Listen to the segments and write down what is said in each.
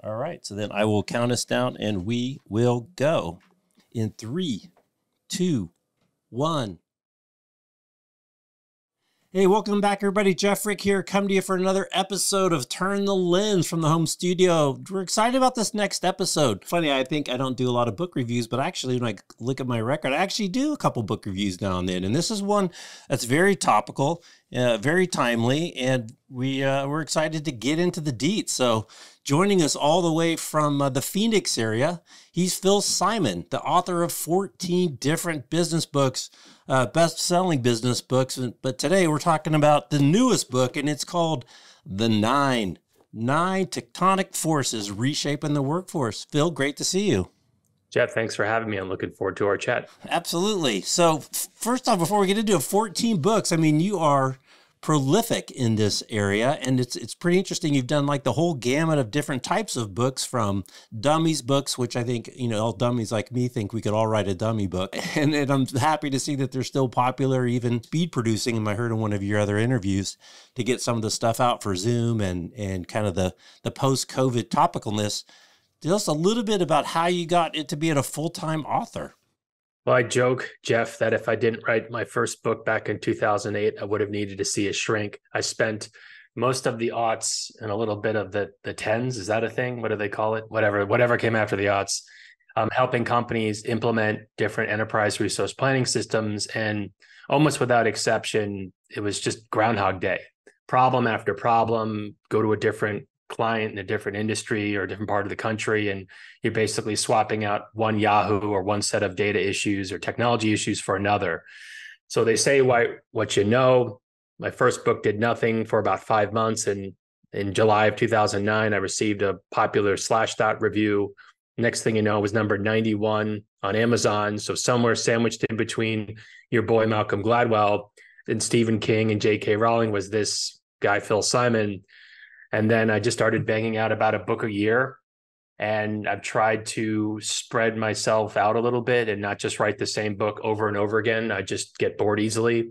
All right. So then I will count us down and we will go in 3, 2, 1. Hey, welcome back, everybody. Jeff Frick here, coming to you for another episode of Turn the Lens from the home studio. We're excited about this next episode. Funny, I think I don't do a lot of book reviews, but actually, when I look at my record, I actually do a couple book reviews now and then. And this is one that's very topical, very timely, and we're excited to get into the deets. So joining us all the way from the Phoenix area, he's Phil Simon, the author of 14 different business books, best-selling business books. But today we're talking about the newest book, and it's called The Nine Tectonic Forces Reshaping the Workforce. Phil, great to see you. Jeff, thanks for having me. I'm looking forward to our chat. Absolutely. So first off, before we get into it, 14 books. I mean, you are prolific in this area, and it's pretty interesting. You've done like the whole gamut of different types of books, from dummies books, which I think, all dummies like me think we could all write a dummy book. And I'm happy to see that they're still popular, even speed producing. And I heard in one of your other interviews to get some of the stuff out for Zoom and kind of the post-COVID topicalness. Tell us a little bit about how you got into being a full-time author. Well, I joke, Jeff, that if I didn't write my first book back in 2008, I would have needed to see a shrink. I spent most of the aughts and a little bit of the tens. Is that a thing? What do they call it? Whatever came after the aughts, helping companies implement different enterprise resource planning systems. And almost without exception, it was just Groundhog Day. Problem after problem, go to a different client in a different industry or a different part of the country, and you're basically swapping out one Yahoo or one set of data issues or technology issues for another. So they say what you know. My first book did nothing for about 5 months, and in July of 2009, I received a popular Slashdot review. Next thing you know, it was number 91 on Amazon. So somewhere sandwiched in between your boy Malcolm Gladwell and Stephen King and J.K. Rowling was this guy, Phil Simon. And then I just started banging out about a book a year. And I've tried to spread myself out a little bit and not just write the same book over and over again. I just get bored easily.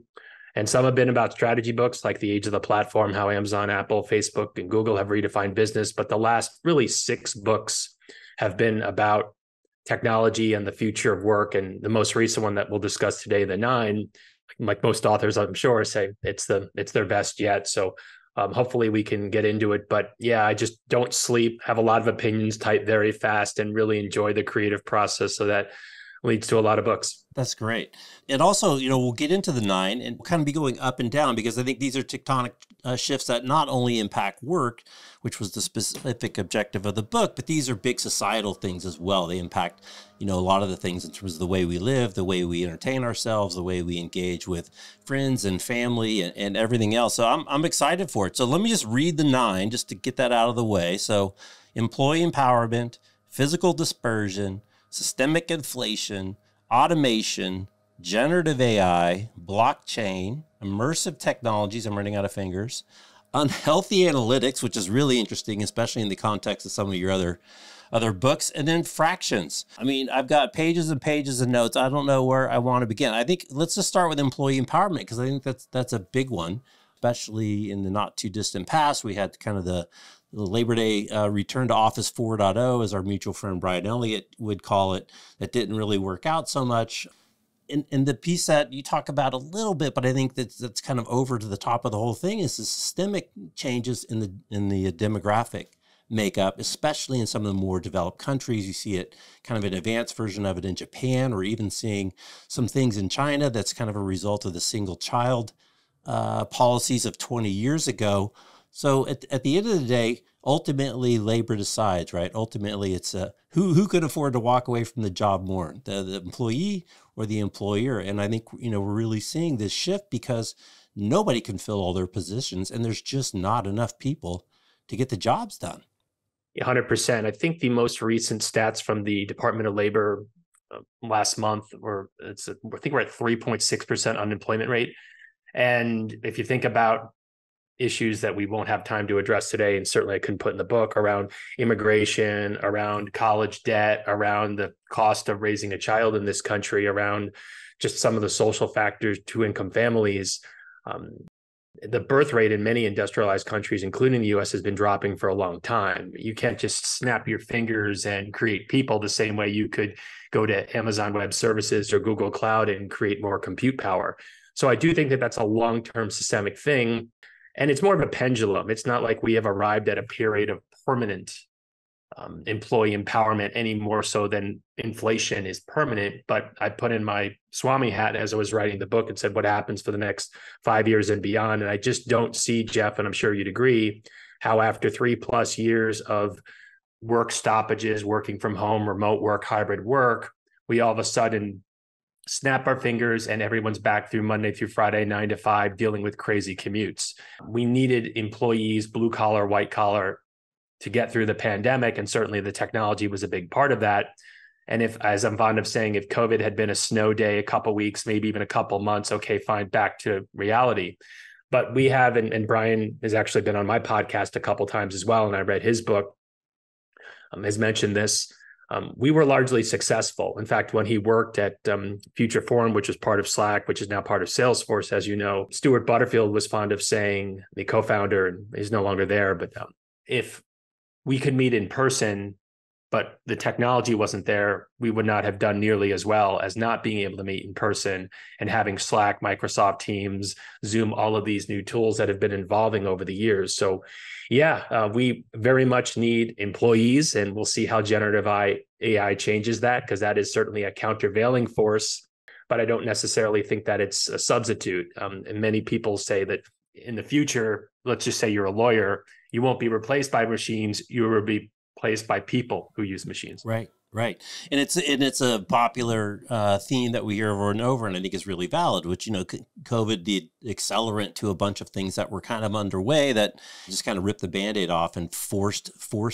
And some have been about strategy books, like The Age of the Platform, how Amazon, Apple, Facebook, and Google have redefined business. But the last really 6 books have been about technology and the future of work. And the most recent one that we'll discuss today, The Nine, like most authors, I'm sure, say it's their best yet. So hopefully we can get into it. But yeah, I just don't sleep, have a lot of opinions, type very fast, and really enjoy the creative process. So that leads to a lot of books. That's great. And also, we'll get into the 9 and kind of be going up and down, because I think these are tectonic shifts that not only impact work, which was the specific objective of the book, but these are big societal things as well. They impact, a lot of the things in terms of the way we live, the way we entertain ourselves, the way we engage with friends and family and everything else. So I'm excited for it. So let me just read the 9 just to get that out of the way. So employee empowerment, physical dispersion, systemic inflation, automation, generative AI, blockchain, immersive technologies, I'm running out of fingers, unhealthy analytics, which is really interesting, especially in the context of some of your other books, and then fractions. I mean, I've got pages and pages of notes. I don't know where I want to begin. I think let's just start with employee empowerment, because I think that's a big one, especially in the not too distant past. We had kind of the Labor Day return to office 4.0, as our mutual friend Brian Elliott would call it, that didn't really work out so much. In the piece that you talk about a little bit, but I think that's kind of over to the top of the whole thing, is the systemic changes in the demographic makeup, especially in some of the more developed countries. You see it kind of an advanced version of it in Japan, or even seeing some things in China that's kind of a result of the single child policies of 20 years ago. So at the end of the day, ultimately labor decides, right? Ultimately, it's who can afford to walk away from the job more, the employee or the employer. And I think, we're really seeing this shift because nobody can fill all their positions, and there's just not enough people to get the jobs done. 100%. I think the most recent stats from the Department of Labor last month I think we're at 3.6% unemployment rate. And if you think about issues that we won't have time to address today, and certainly I couldn't put in the book, around immigration, around college debt, around the cost of raising a child in this country, around just some of the social factors to income families, the birth rate in many industrialized countries, including the US, has been dropping for a long time. You can't just snap your fingers and create people the same way you could go to Amazon Web Services or Google Cloud and create more compute power. So I do think that that's a long-term systemic thing. And it's more of a pendulum. It's not like we have arrived at a period of permanent employee empowerment any more so than inflation is permanent. But I put in my Swami hat as I was writing the book and said, what happens for the next 5 years and beyond? And I just don't see, Jeff, and I'm sure you'd agree, how after 3+ years of work stoppages, working from home, remote work, hybrid work, we all of a sudden snap our fingers and everyone's back through Monday through Friday, 9 to 5, dealing with crazy commutes. We needed employees, blue collar, white collar, to get through the pandemic. And certainly the technology was a big part of that. And if, as I'm fond of saying, if COVID had been a snow day, a couple of weeks, maybe even a couple of months, okay, fine, back to reality. But we have, and Brian has actually been on my podcast a couple of times as well, and I read his book, has mentioned this. We were largely successful. In fact, when he worked at Future Forum, which was part of Slack, which is now part of Salesforce, as you know, Stuart Butterfield was fond of saying, the co-founder, and he's no longer there, but if we could meet in person, but the technology wasn't there, we would not have done nearly as well as not being able to meet in person and having Slack, Microsoft Teams, Zoom, all of these new tools that have been evolving over the years. So yeah, we very much need employees, and we'll see how generative AI changes that, because that is certainly a countervailing force, but I don't necessarily think that it's a substitute. And many people say that in the future, let's just say you're a lawyer, you won't be replaced by machines. You will be replaced by people who use machines. Right, right. And it's a popular theme that we hear over and over, and I think is really valid, which, COVID, the accelerant to a bunch of things that were kind of underway that just kind of ripped the Band-Aid off and forced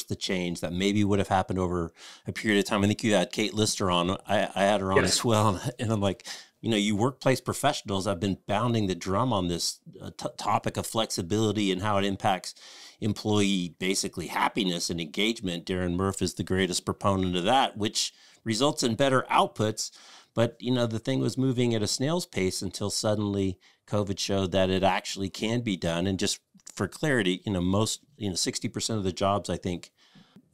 the change that maybe would have happened over a period of time. I think you had Kate Lister on. I had her on as well. And I'm like, you workplace professionals have been pounding the drum on this topic of flexibility and how it impacts employee basically happiness and engagement. Darren Murph is the greatest proponent of that, which results in better outputs. But, the thing was moving at a snail's pace until suddenly COVID showed that it actually can be done. And just for clarity, most, 60% of the jobs, I think,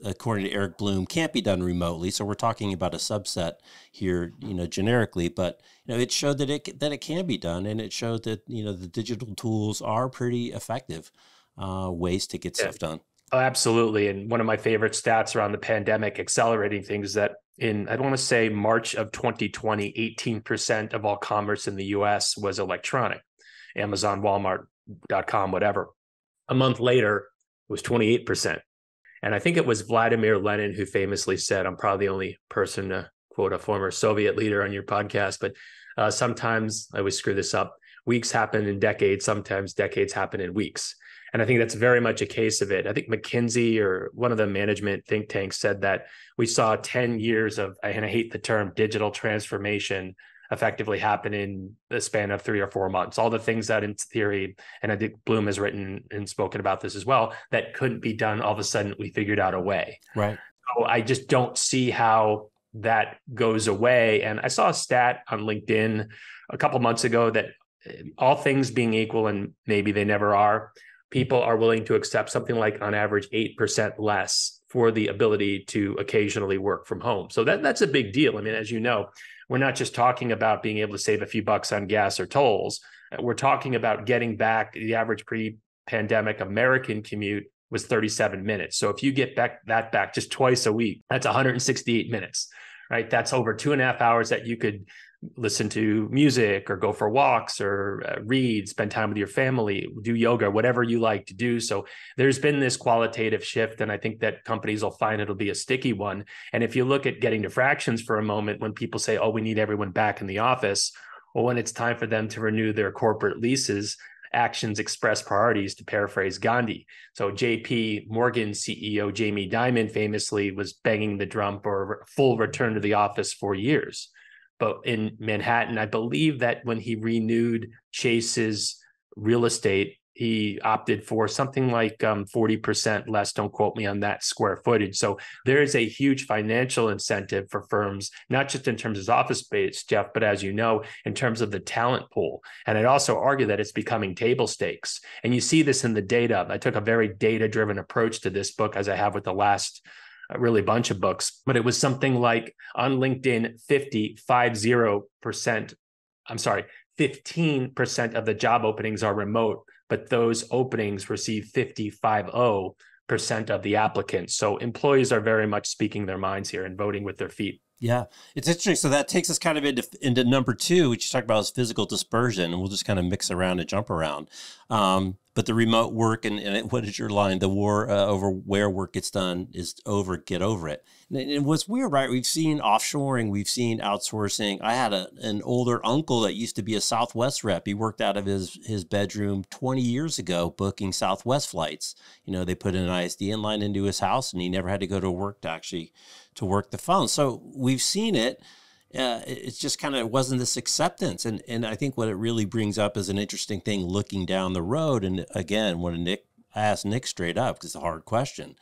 according to Eric Bloom, can't be done remotely. So we're talking about a subset here, generically, but it showed that it can be done, and it showed that the digital tools are pretty effective ways to get stuff done. Oh, absolutely. And one of my favorite stats around the pandemic accelerating things that I want to say March of 2020, 18% of all commerce in the US was electronic, Amazon, Walmart.com, whatever. A month later, it was 28%. And I think it was Vladimir Lenin who famously said, I'm probably the only person to quote a former Soviet leader on your podcast, but sometimes, I always screw this up, weeks happen in decades, sometimes decades happen in weeks. And I think that's very much a case of it. I think McKinsey, or one of the management think tanks, said that we saw 10 years of, and I hate the term, digital transformation effectively happen in the span of 3 or 4 months. All the things that in theory, and I think Bloom has written and spoken about this as well, that couldn't be done, all of a sudden we figured out a way. Right. So I just don't see how that goes away. And I saw a stat on LinkedIn a couple months ago that all things being equal, and maybe they never are, people are willing to accept something like on average 8% less for the ability to occasionally work from home. So that's a big deal. I mean, as you know, we're not just talking about being able to save a few bucks on gas or tolls. We're talking about getting back. The average pre-pandemic American commute was 37 minutes. So if you get back just twice a week, that's 168 minutes, right? That's over 2.5 hours that you could listen to music or go for walks or read, spend time with your family, do yoga, whatever you like to do. So there's been this qualitative shift, and I think that companies will find it'll be a sticky one. And if you look at getting to fractions for a moment, when people say, oh, we need everyone back in the office, well, when it's time for them to renew their corporate leases, actions express priorities, to paraphrase Gandhi. So JP Morgan CEO Jamie Dimon famously was banging the drum for full return to the office for years. But in Manhattan, I believe that when he renewed Chase's real estate, he opted for something like 40% less, don't quote me on that, square footage. So there is a huge financial incentive for firms, not just in terms of office space, Jeff, but as you know, in terms of the talent pool. And I'd also argue that it's becoming table stakes. And you see this in the data. I took a very data-driven approach to this book, as I have with the last really bunch of books, but it was something like on LinkedIn, 15% of the job openings are remote, but those openings receive 50% of the applicants. So employees are very much speaking their minds here and voting with their feet. Yeah, it's interesting. So that takes us kind of into number two, which you talked about is physical dispersion, and we'll just kind of mix around and jump around. But the remote work and what is your line? The war over where work gets done is over. Get over it. And what's weird, right? We've seen offshoring, we've seen outsourcing. I had an older uncle that used to be a Southwest rep. He worked out of his bedroom 20 years ago, booking Southwest flights. You know, they put an ISDN line into his house, and he never had to go to work to work the phone. So we've seen it. It's just kind of, it wasn't this acceptance. And I think what it really brings up is an interesting thing looking down the road. And again, I asked Nick straight up, because it's a hard question,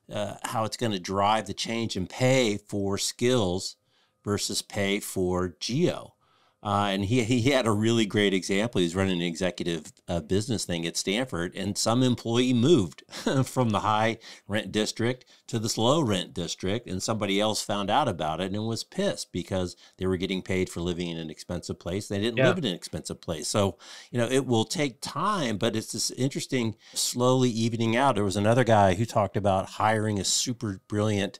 how it's going to drive the change in pay for skills versus pay for geo. And he had a really great example. He was running an executive business thing at Stanford, and some employee moved from the high rent district to this low rent district, and somebody else found out about it and was pissed because they were getting paid for living in an expensive place. They didn't live in an expensive place. So, you know, it will take time, but it's this interesting slowly evening out. There was another guy who talked about hiring a super brilliant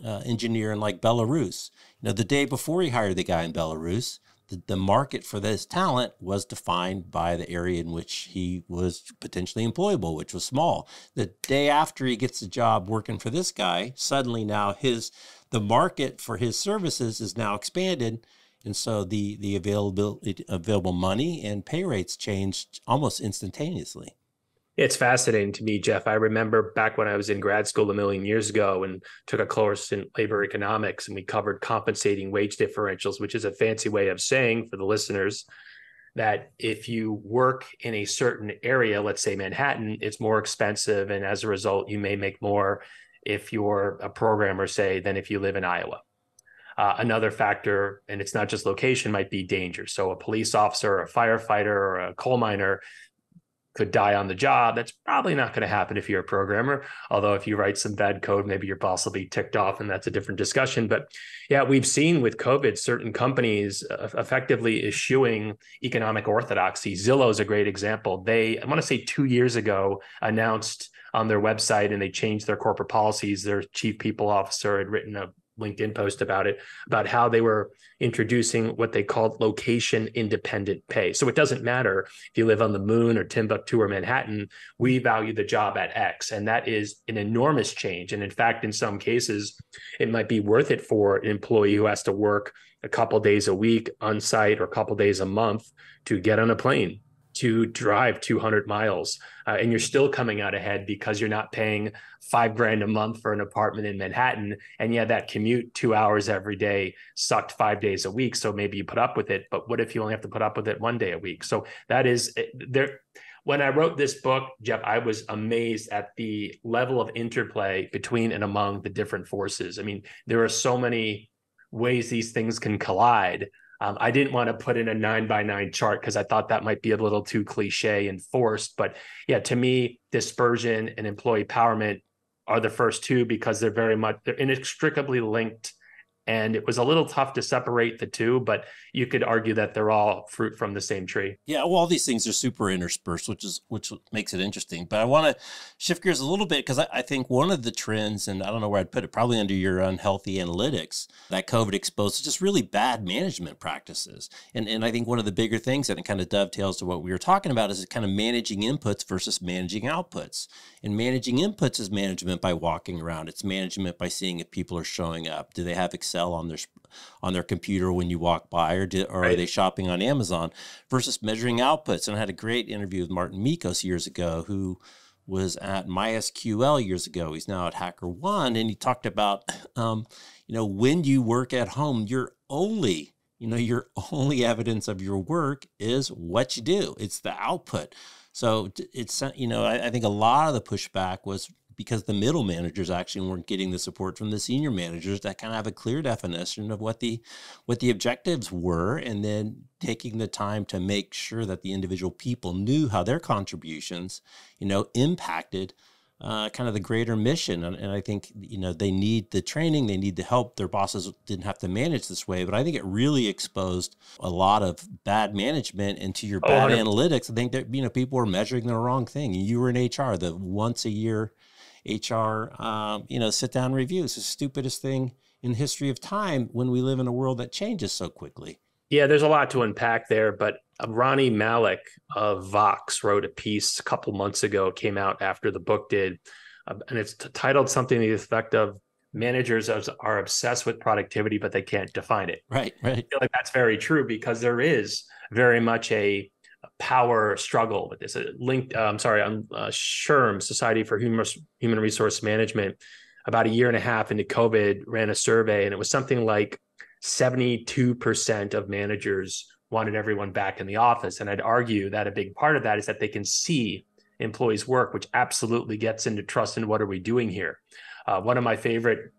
engineer in like Belarus. You know, the day before he hired the guy in Belarus, the market for this talent was defined by the area in which he was potentially employable, which was small. The day after he gets the job working for this guy, suddenly now the market for his services is now expanded. And so the available money and pay rates changed almost instantaneously. It's fascinating to me, Jeff. I remember back when I was in grad school a million years ago and took a course in labor economics, and we covered compensating wage differentials, which is a fancy way of saying for the listeners that if you work in a certain area, let's say Manhattan, it's more expensive. And as a result, you may make more if you're a programmer, say, than if you live in Iowa. Another factor, and it's not just location, might be danger. So a police officer, a firefighter, or a coal miner could die on the job. That's probably not going to happen if you're a programmer. Although if you write some bad code, maybe your boss will be ticked off, and that's a different discussion. But yeah, we've seen with COVID, certain companies effectively eschewing economic orthodoxy. Zillow is a great example. They, I want to say 2 years ago, announced on their website, and they changed their corporate policies. Their chief people officer had written a LinkedIn post about it, about how they were introducing what they called location independent pay. So it doesn't matter if you live on the moon or Timbuktu or Manhattan, we value the job at X. And that is an enormous change. And in fact, in some cases, it might be worth it for an employee who has to work a couple days a week on site or a couple days a month to get on a plane, to drive 200 miles, and you're still coming out ahead because you're not paying $5,000 a month for an apartment in Manhattan. And yeah, that commute 2 hours every day sucked 5 days a week. So maybe you put up with it, but what if you only have to put up with it 1 day a week? So that is there. When I wrote this book, Jeff, I was amazed at the level of interplay between and among the different forces. I mean, there are so many ways these things can collide. I didn't want to put in a 9x9 chart because I thought that might be a little too cliche and forced. But yeah, to me, dispersion and employee empowerment are the first two because they're inextricably linked. And it was a little tough to separate the two, but you could argue that they're all fruit from the same tree. Yeah, well, all these things are super interspersed, which makes it interesting. But I want to shift gears a little bit because I think one of the trends, and I don't know where I'd put it, probably under your unhealthy analytics, that COVID exposed is just really bad management practices. And I think one of the bigger things, and it kind of dovetails to what we were talking about, is kind of managing inputs versus managing outputs. And managing inputs is management by walking around. It's management by seeing if people are showing up. Do they have Excel on their computer when you walk by, or are they shopping on Amazon, versus measuring outputs? And I had a great interview with Martin Mikos years ago, who was at MySQL years ago. He's now at HackerOne, and he talked about, when you work at home, your only evidence of your work is what you do. It's the output. So it's, I think a lot of the pushback was because the middle managers actually weren't getting the support from the senior managers that kind of have a clear definition of what the objectives were, and then taking the time to make sure that the individual people knew how their contributions, impacted kind of the greater mission. And I think, they need the training, they need the help. Their bosses didn't have to manage this way, but I think it really exposed a lot of bad management into your bad analytics. I think that, people were measuring the wrong thing. You were in HR, the once a year HR, sit down review. It's the stupidest thing in the history of time when we live in a world that changes so quickly. Yeah, there's a lot to unpack there, but Ronnie Malik of Vox wrote a piece a couple months ago, came out after the book did, and it's titled something to the effect of managers are obsessed with productivity, but they can't define it. Right. I feel like that's very true because there is very much a power struggle with this. On SHRM, Society for Human Resource Management, about a year and a half into COVID, ran a survey, and it was something like 72% of managers wanted everyone back in the office. And I'd argue that a big part of that is that they can see employees' work, which absolutely gets into trust in what are we doing here. One of my favorite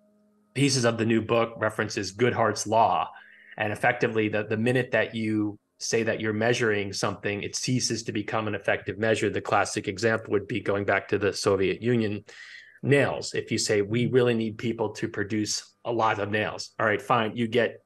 pieces of the new book references Goodhart's Law. And effectively, the minute that you say that you're measuring something, it ceases to become an effective measure. The classic example would be going back to the Soviet Union, nails. If you say, we really need people to produce a lot of nails. All right, fine. You get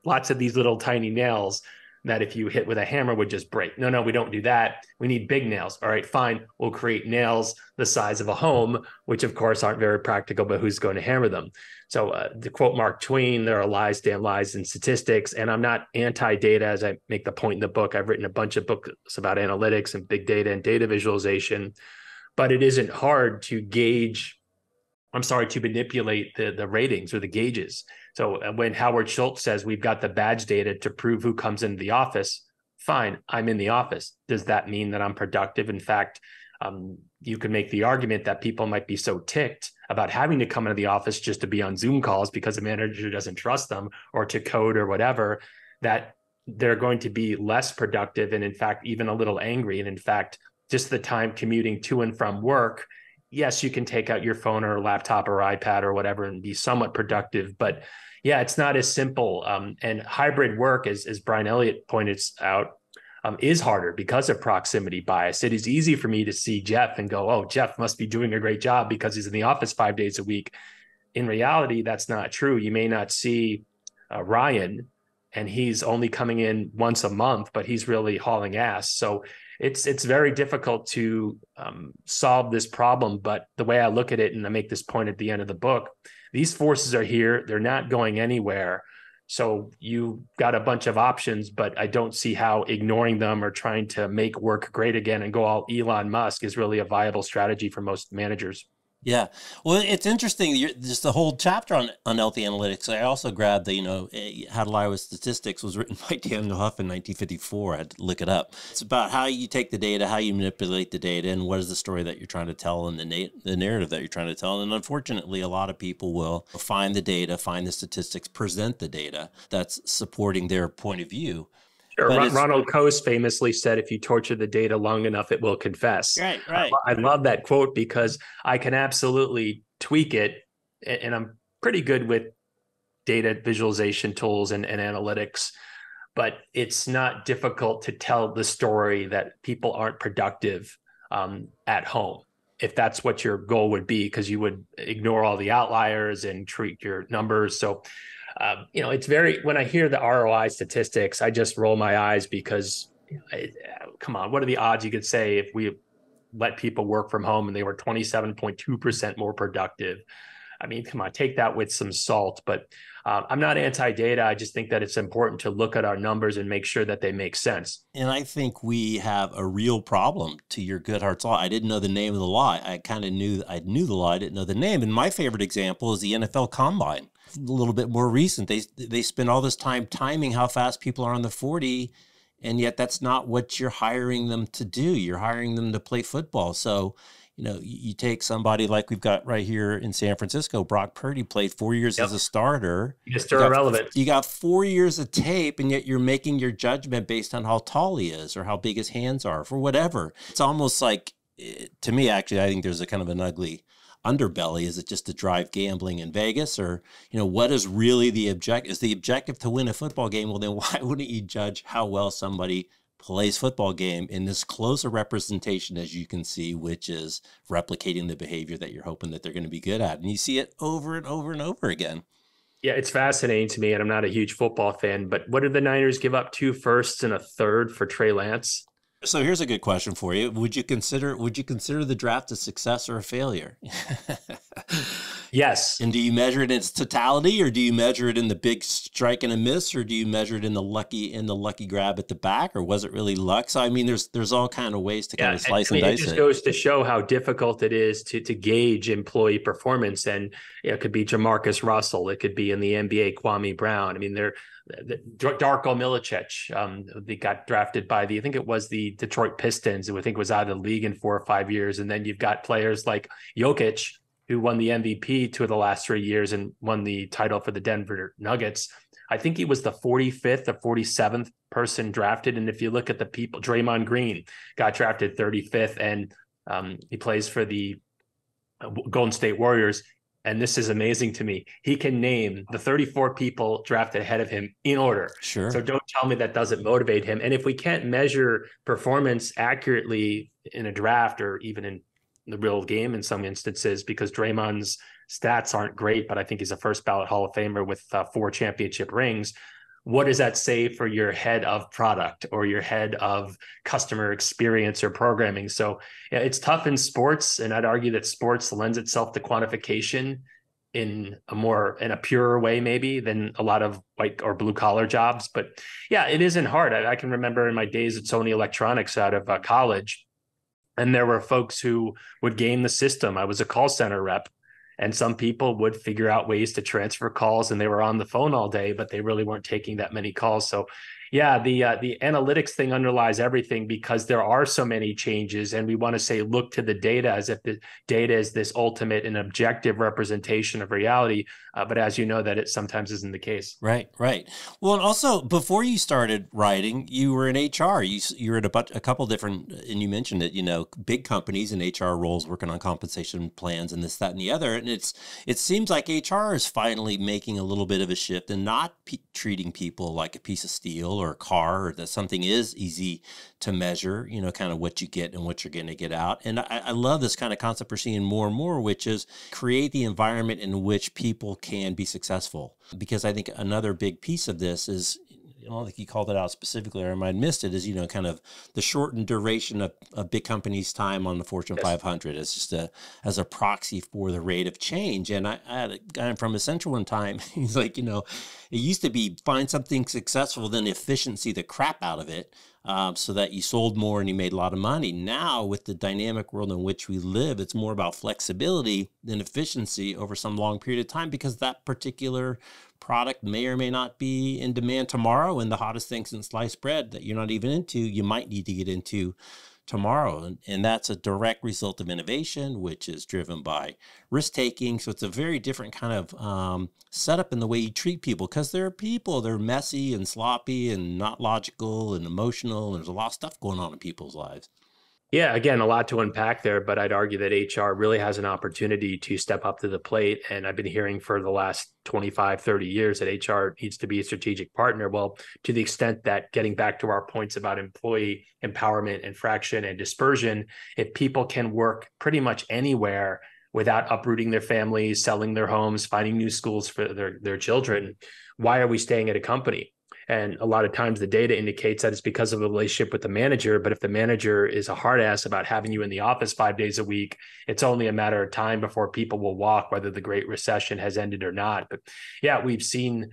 lots of these little tiny nails that if you hit with a hammer would just break. No, we don't do that. We need big nails. All right, fine. We'll create nails the size of a home, which of course aren't very practical, but who's going to hammer them? So to quote Mark Twain, there are lies, damn lies in statistics. And I'm not anti-data, as I make the point in the book. I've written a bunch of books about analytics and big data and data visualization, but it isn't hard to manipulate the ratings or the gauges. So when Howard Schultz says we've got the badge data to prove who comes into the office, fine, I'm in the office. Does that mean that I'm productive? In fact, you can make the argument that people might be so ticked about having to come into the office just to be on Zoom calls because the manager doesn't trust them or to code or whatever, that they're going to be less productive and in fact, even a little angry. And in fact, just the time commuting to and from work, yes, you can take out your phone or laptop or iPad or whatever and be somewhat productive, but yeah, it's not as simple. And hybrid work, as Brian Elliott pointed out, is harder because of proximity bias. It is easy for me to see Jeff and go, oh, Jeff must be doing a great job because he's in the office 5 days a week. In reality, that's not true. You may not see Ryan, and he's only coming in once a month, but he's really hauling ass. So it's very difficult to solve this problem. But the way I look at it, and I make this point at the end of the book, these forces are here. They're not going anywhere. So you got a bunch of options, but I don't see how ignoring them or trying to make work great again and go all Elon Musk is really a viable strategy for most managers. Yeah. Well, it's interesting. Just the whole chapter on unhealthy analytics. I also grabbed the, How to Lie with Statistics was written by Daniel Huff in 1954. I had to look it up. It's about how you take the data, how you manipulate the data, and what is the story that you're trying to tell and the narrative that you're trying to tell. And unfortunately, a lot of people will find the data, find the statistics, present the data that's supporting their point of view. Sure. Ronald Coase famously said, if you torture the data long enough, it will confess. Right. I love that quote because I can absolutely tweak it. And I'm pretty good with data visualization tools and analytics, but it's not difficult to tell the story that people aren't productive at home, if that's what your goal would be, because you would ignore all the outliers and treat your numbers. So it's when I hear the ROI statistics, I just roll my eyes because, come on, what are the odds you could say if we let people work from home and they were 27.2% more productive? I mean, come on, take that with some salt. But I'm not anti-data. I just think that it's important to look at our numbers and make sure that they make sense. And I think we have a real problem to your Goodhart's Law. I didn't know the name of the law. I knew the law. I didn't know the name. And my favorite example is the NFL Combine. A little bit more recent. They spend all this time timing how fast people are on the 40, and yet that's not what you're hiring them to do. You're hiring them to play football. So, you take somebody like we've got right here in San Francisco, Brock Purdy played 4 years as a starter. Mr. Irrelevant. You got 4 years of tape, and yet you're making your judgment based on how tall he is or how big his hands are for whatever. It's almost like, to me, actually, I think there's a kind of an ugly underbelly. Is it just to drive gambling in Vegas, or what is really the objective? Is the objective to win a football game? Well, then why wouldn't you judge how well somebody plays football game in this close a representation as you can see, which is replicating the behavior that you're hoping that they're going to be good at, and you see it over and over and over again. Yeah, it's fascinating to me, and I'm not a huge football fan, but what did the Niners give up? 2 firsts and a third for Trey Lance? So here's a good question for you. Would you consider the draft a success or a failure? Yes. And do you measure it in its totality, or do you measure it in the big strike and a miss, or do you measure it in the lucky grab at the back, or was it really luck? So I mean, there's all kind of ways to kind of slice and dice it. It just goes to show how difficult it is to gauge employee performance. And it could be Jamarcus Russell, it could be in the NBA Kwame Brown. I mean, Darko Milicic, they got drafted by I think it was the Detroit Pistons, who I think was out of the league in 4 or 5 years. And then you've got players like Jokic, who won the MVP 2 of the last 3 years and won the title for the Denver Nuggets. I think he was the 45th or 47th person drafted. And if you look at the people, Draymond Green got drafted 35th, and he plays for the Golden State Warriors. And this is amazing to me. He can name the 34 people drafted ahead of him in order. Sure. So don't tell me that doesn't motivate him. And if we can't measure performance accurately in a draft, or even in the real game in some instances, because Draymond's stats aren't great, but I think he's a first ballot Hall of Famer with 4 championship rings. What does that say for your head of product or your head of customer experience or programming? So yeah, it's tough in sports. And I'd argue that sports lends itself to quantification in a purer way, maybe, than a lot of white or blue collar jobs. But yeah, it isn't hard. I can remember in my days at Sony Electronics out of college, and there were folks who would game the system. I was a call center rep, and some people would figure out ways to transfer calls, and they were on the phone all day, but they really weren't taking that many calls. So yeah, the analytics thing underlies everything, because there are so many changes, and we want to say, look to the data as if the data is this ultimate and objective representation of reality. But as you know, that it sometimes isn't the case. Right. Well, and also before you started writing, you were in HR. You were at a couple different, and you mentioned it, big companies in HR roles working on compensation plans and this, that, and the other. And it seems like HR is finally making a little bit of a shift and not treating people like a piece of steel or a car, or that something is easy to measure, kind of what you get and what you're going to get out. And I love this kind of concept we're seeing more and more, which is create the environment in which people can be successful. Because I think another big piece of this is, I don't think you called it out specifically, or I might have missed it, is, kind of the shortened duration of big companies' time on the Fortune 500 as just as a proxy for the rate of change. And I had a guy from Accenture one time, he's like, it used to be find something successful, then efficiency the crap out of it, so that you sold more and you made a lot of money. Now, with the dynamic world in which we live, it's more about flexibility than efficiency over some long period of time, because that particular product may or may not be in demand tomorrow, and the hottest thing since sliced bread that you're not even into, you might need to get into tomorrow. And that's a direct result of innovation, which is driven by risk-taking. So it's a very different kind of setup in the way you treat people, because they're people. They're messy and sloppy and not logical and emotional, and there's a lot of stuff going on in people's lives. Yeah, again, a lot to unpack there, but I'd argue that HR really has an opportunity to step up to the plate. And I've been hearing for the last 25, 30 years that HR needs to be a strategic partner. Well, to the extent that, getting back to our points about employee empowerment and fraction and dispersion, if people can work pretty much anywhere without uprooting their families, selling their homes, finding new schools for their children, why are we staying at a company? And a lot of times the data indicates that it's because of the relationship with the manager. But if the manager is a hard ass about having you in the office 5 days a week, it's only a matter of time before people will walk, whether the Great Recession has ended or not. But yeah, we've seen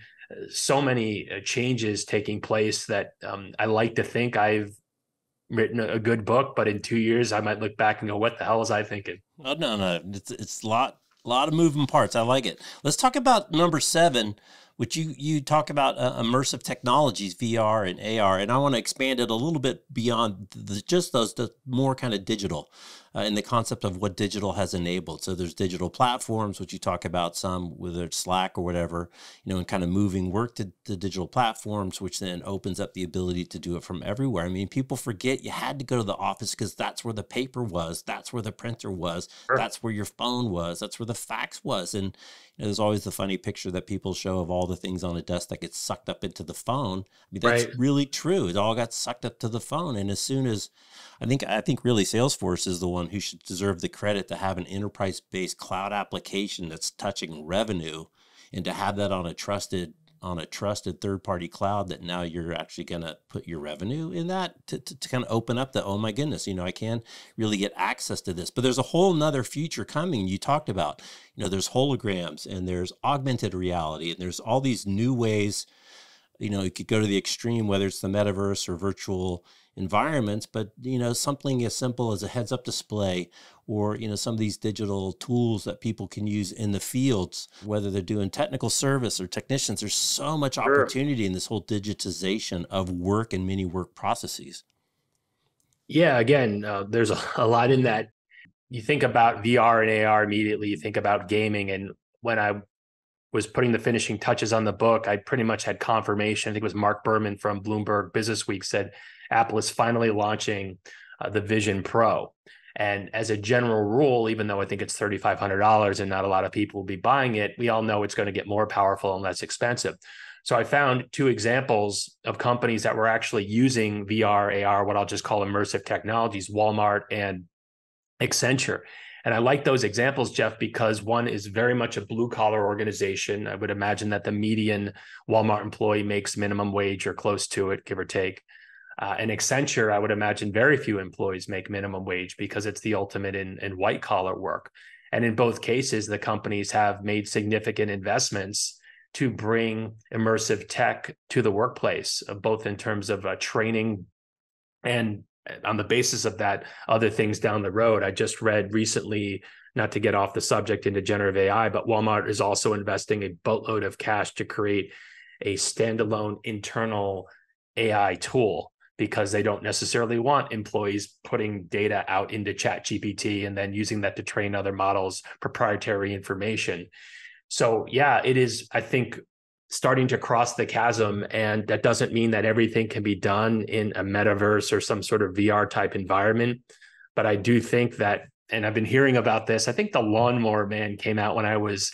so many changes taking place that I like to think I've written a good book, but in 2 years I might look back and go, what the hell was I thinking? Oh, no. It's a lot of moving parts. I like it. Let's talk about number 7, which you talk about immersive technologies, VR and AR, and I want to expand it a little bit beyond just those, the more kind of digital. in the concept of what digital has enabled. So there's digital platforms, which you talk about some, whether it's Slack or whatever, and kind of moving work to the digital platforms, which then opens up the ability to do it from everywhere. I mean, people forget you had to go to the office because that's where the paper was, that's where the printer was, Sure. that's where your phone was, that's where the fax was. And there's always the funny picture that people show of all the things on a desk that get sucked up into the phone. I mean, that's Right. really true. It all got sucked up to the phone. And as soon as I think really Salesforce is the one who should deserve the credit to have an enterprise-based cloud application that's touching revenue, and to have that on a trusted third-party cloud, that now you're actually going to put your revenue in that to kind of open up the, oh my goodness, I can really get access to this. But there's a whole nother future coming. You talked about, there's holograms and there's augmented reality and there's all these new ways. You could go to the extreme, whether it's the metaverse or virtual environments, but, something as simple as a heads-up display, or, some of these digital tools that people can use in the fields, whether they're doing technical service or technicians. There's so much opportunity in this whole digitization of work and many work processes. Yeah, again, there's a lot in that. You think about VR and AR immediately, you think about gaming. And when I was putting the finishing touches on the book, I pretty much had confirmation. I think it was Mark Berman from Bloomberg Business Week said Apple is finally launching the Vision Pro. And as a general rule, even though I think it's $3,500 and not a lot of people will be buying it, we all know it's going to get more powerful and less expensive. So I found two examples of companies that were actually using VR, AR, what I'll just call immersive technologies, Walmart and Accenture. And I like those examples, Jeff, because one is very much a blue collar organization. I would imagine that the median Walmart employee makes minimum wage or close to it, give or take. And Accenture, I would imagine very few employees make minimum wage because it's the ultimate in white collar work. And in both cases, the companies have made significant investments to bring immersive tech to the workplace, both in terms of training and on the basis of that, other things down the road. I just read recently, not to get off the subject into generative AI, but Walmart is also investing a boatload of cash to create a standalone internal AI tool, because they don't necessarily want employees putting data out into ChatGPT and then using that to train other models, proprietary information. So yeah, it is, I think, starting to cross the chasm. And that doesn't mean that everything can be done in a metaverse or some sort of VR type environment. But I do think that, and I've been hearing about this, I think the Lawnmower Man came out when I was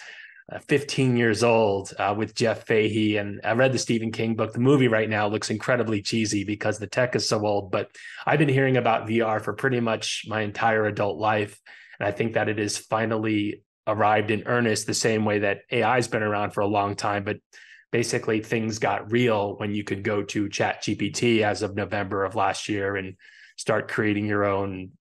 15 years old with Jeff Fahey. And I read the Stephen King book. The movie right now looks incredibly cheesy because the tech is so old. But I've been hearing about VR for pretty much my entire adult life. And I think that it is finally arrived in earnest, the same way that AI has been around for a long time. But basically things got real when you could go to ChatGPT as of November of last year and start creating your own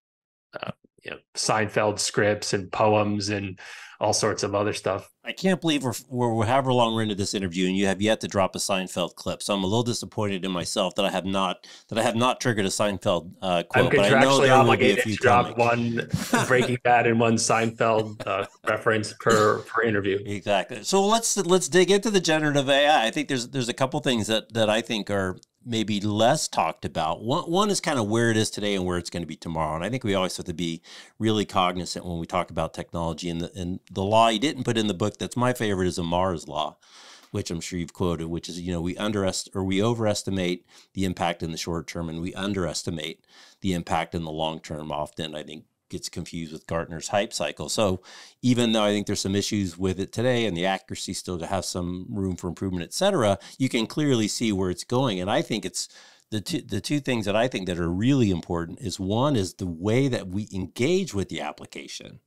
Seinfeld scripts and poems and all sorts of other stuff. I can't believe we're however long we're into this interview and you have yet to drop a Seinfeld clip. So I'm a little disappointed in myself that I have not triggered a Seinfeld quote. I'm contractually obligated to drop coming. one Breaking Bad and one Seinfeld reference per interview. Exactly. So let's dig into the generative AI. I think there's a couple things that I think are maybe less talked about. One is kind of where it is today and where it's going to be tomorrow. And I think we always have to be really cognizant when we talk about technology. And the law you didn't put in the book that's my favorite is Amar's law, which I'm sure you've quoted, which is, we overestimate the impact in the short term and we underestimate the impact in the long term. Often, I think, gets confused with Gartner's hype cycle. So even though I think there's some issues with it today and the accuracy still to have some room for improvement, et cetera, you can clearly see where it's going. And I think it's the two things that I think that are really important is, one is the way that we engage with the application.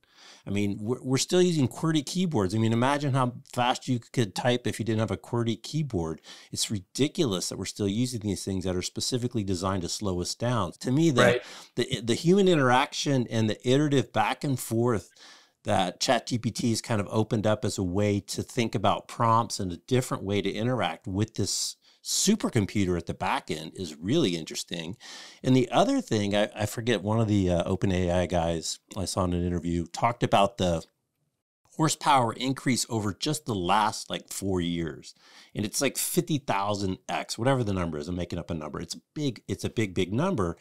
I mean, we're still using QWERTY keyboards. I mean, imagine how fast you could type if you didn't have a QWERTY keyboard. It's ridiculous that we're still using these things that are specifically designed to slow us down. To me, the human interaction and the iterative back and forth that ChatGPT has kind of opened up as a way to think about prompts and a different way to interact with this supercomputer at the back end is really interesting. And the other thing, I forget, one of the OpenAI guys I saw in an interview talked about the horsepower increase over just the last like 4 years. And it's like 50,000x, whatever the number is. I'm making up a number. It's a big number.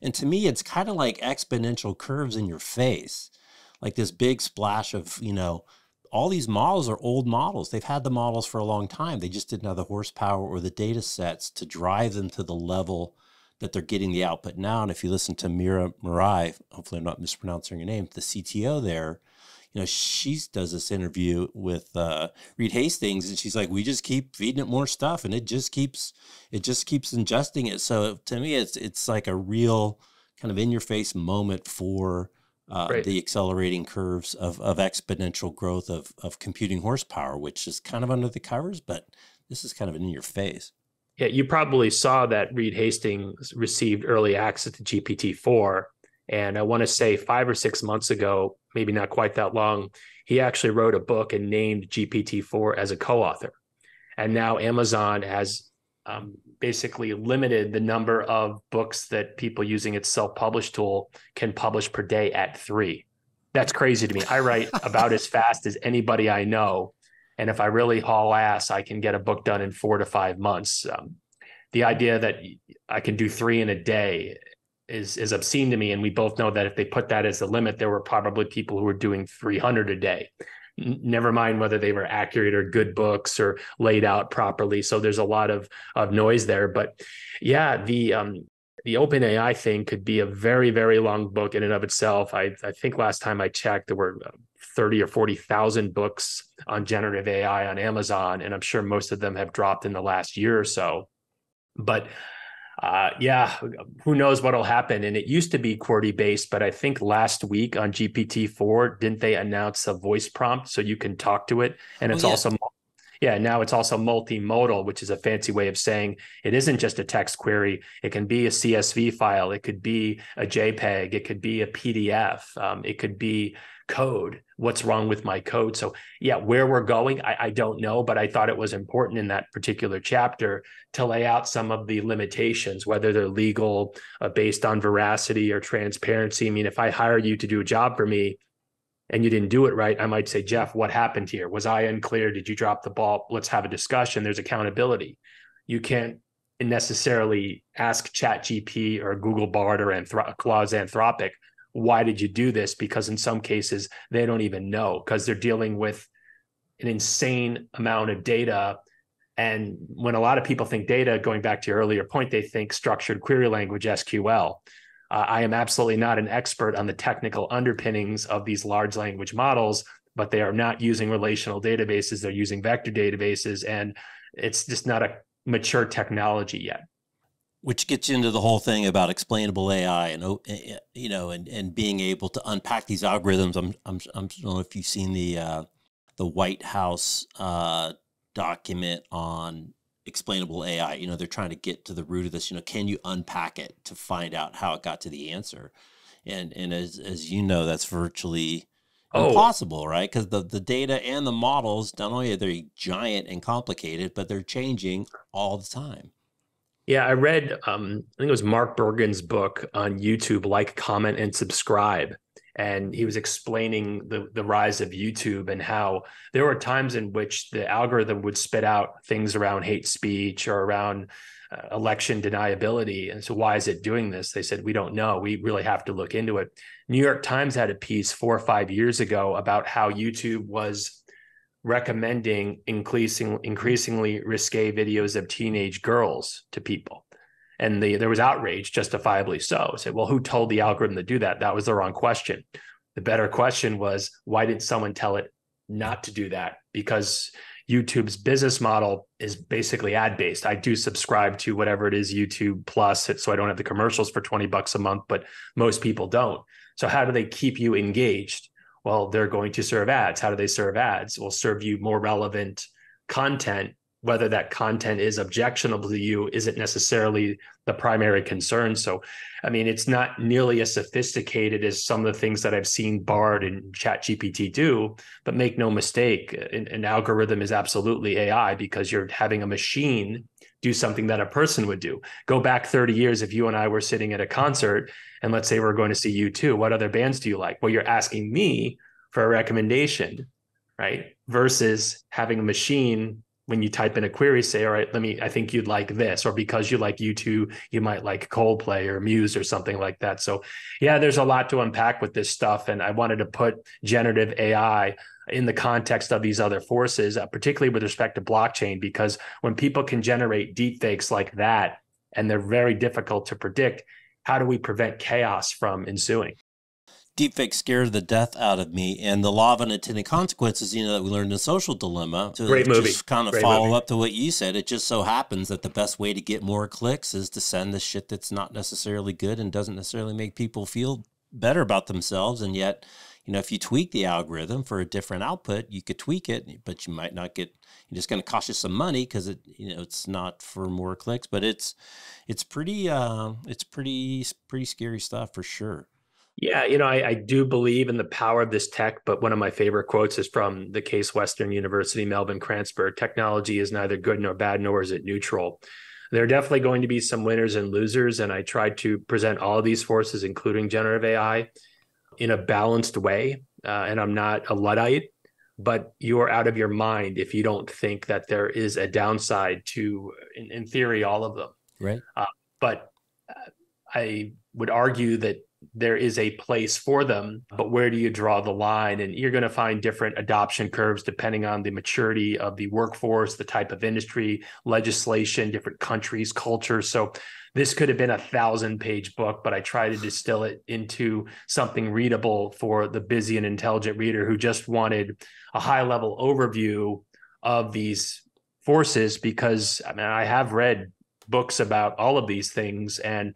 And to me, it's kind of like exponential curves in your face, like this big splash of, all these models are old models. They've had the models for a long time. They just didn't have the horsepower or the data sets to drive them to the level that they're getting the output now. And if you listen to Mira Marai, hopefully I'm not mispronouncing her name, the CTO there, she does this interview with Reed Hastings, and she's like, we just keep feeding it more stuff, and it just keeps ingesting it. So to me, it's like a real kind of in your face moment for the accelerating curves of exponential growth of computing horsepower, which is kind of under the covers, but this is kind of in your face. Yeah, you probably saw that Reed Hastings received early access to GPT-4. And I want to say 5 or 6 months ago, maybe not quite that long, he actually wrote a book and named GPT-4 as a co-author. And now Amazon has basically limited the number of books that people using its self-publish tool can publish per day at 3. That's crazy to me. I write about as fast as anybody I know. And if I really haul ass, I can get a book done in 4 to 5 months. The idea that I can do 3 in a day is obscene to me. And we both know that if they put that as the limit, there were probably people who were doing 300 a day. Never mind whether they were accurate or good books or laid out properly. So there's a lot of noise there. But yeah, the OpenAI thing could be a very, very long book in and of itself. I think last time I checked, there were 30 or 40,000 books on generative AI on Amazon, and I'm sure most of them have dropped in the last year or so. But yeah, who knows what'll happen? And it used to be QWERTY based, but I think last week on GPT-4, didn't they announce a voice prompt so you can talk to it? And it's also, now it's also multimodal, which is a fancy way of saying it isn't just a text query. It can be a CSV file. It could be a JPEG. It could be a PDF. It could be code. What's wrong with my code? So yeah, where we're going, I don't know, but I thought it was important in that particular chapter to lay out some of the limitations, whether they're legal, based on veracity or transparency. I mean, if I hire you to do a job for me and you didn't do it right, I might say, Jeff, what happened here? Was I unclear? Did you drop the ball? Let's have a discussion. There's accountability. You can't necessarily ask ChatGPT or Google Bard or Claude's Anthropic, why did you do this? Because in some cases, they don't even know, because they're dealing with an insane amount of data. And when a lot of people think data, going back to your earlier point, they think structured query language, SQL. I am absolutely not an expert on the technical underpinnings of these large language models, but they are not using relational databases. They're using vector databases, and it's just not a mature technology yet. Which gets into the whole thing about explainable AI and being able to unpack these algorithms. I don't know if you've seen the White House document on explainable AI. They're trying to get to the root of this. Can you unpack it to find out how it got to the answer? And as you know, that's virtually impossible, right? Because the data and the models, not only are they giant and complicated, but they're changing all the time. Yeah, I read, I think it was Mark Bergen's book on YouTube, Like, Comment, and Subscribe. And he was explaining the rise of YouTube and how there were times in which the algorithm would spit out things around hate speech or around election deniability. And so why is it doing this? They said, we don't know. We really have to look into it. New York Times had a piece 4 or 5 years ago about how YouTube was recommending increasingly risque videos of teenage girls to people. And there was outrage, justifiably so. Said, well, who told the algorithm to do that? That was the wrong question. The better question was, why did someone tell it not to do that? Because YouTube's business model is basically ad-based. I do subscribe to whatever it is, YouTube Plus, so I don't have the commercials for $20 a month, but most people don't. So how do they keep you engaged? Well, they're going to serve ads. How do they serve ads? Will serve you more relevant content. Whether that content is objectionable to you isn't necessarily the primary concern. So, I mean, it's not nearly as sophisticated as some of the things that I've seen Bard and ChatGPT do, but make no mistake, an algorithm is absolutely AI, because you're having a machine do something that a person would do. Go back 30 years, if you and I were sitting at a concert, and let's say we're going to see U2, what other bands do you like? Well, you're asking me for a recommendation. right? Versus having a machine, when you type in a query, say, all right, I think you'd like this, or because you like U2, you might like Coldplay or Muse or something like that. So yeah, there's a lot to unpack with this stuff. And I wanted to put generative AI in the context of these other forces, particularly with respect to blockchain, because when people can generate deepfakes like that, and they're very difficult to predict, how do we prevent chaos from ensuing? Deepfake scared the death out of me, and the law of unintended consequences, that we learned in Social Dilemma. To Great movie. just kind of Great follow movie. up to what you said, it just so happens that the best way to get more clicks is to send the shit that's not necessarily good and doesn't necessarily make people feel better about themselves. And yet, if you tweak the algorithm for a different output, you could tweak it, but you might not get. It's going to cost you some money because it's not for more clicks, but it's pretty scary stuff for sure. Yeah, I do believe in the power of this tech, but one of my favorite quotes is from the Case Western University, Melvin Kranzberg. Technology is neither good nor bad, nor is it neutral. There are definitely going to be some winners and losers, and I try to present all of these forces, including generative AI, in a balanced way. And I'm not a Luddite, but you are out of your mind if you don't think that there is a downside to, in theory, all of them. Right. But I would argue that there is a place for them, but where do you draw the line? And you're going to find different adoption curves depending on the maturity of the workforce, the type of industry, legislation, different countries, cultures. So this could have been a 1,000-page book, but I try to distill it into something readable for the busy and intelligent reader who just wanted a high-level overview of these forces, because I have read books about all of these things, and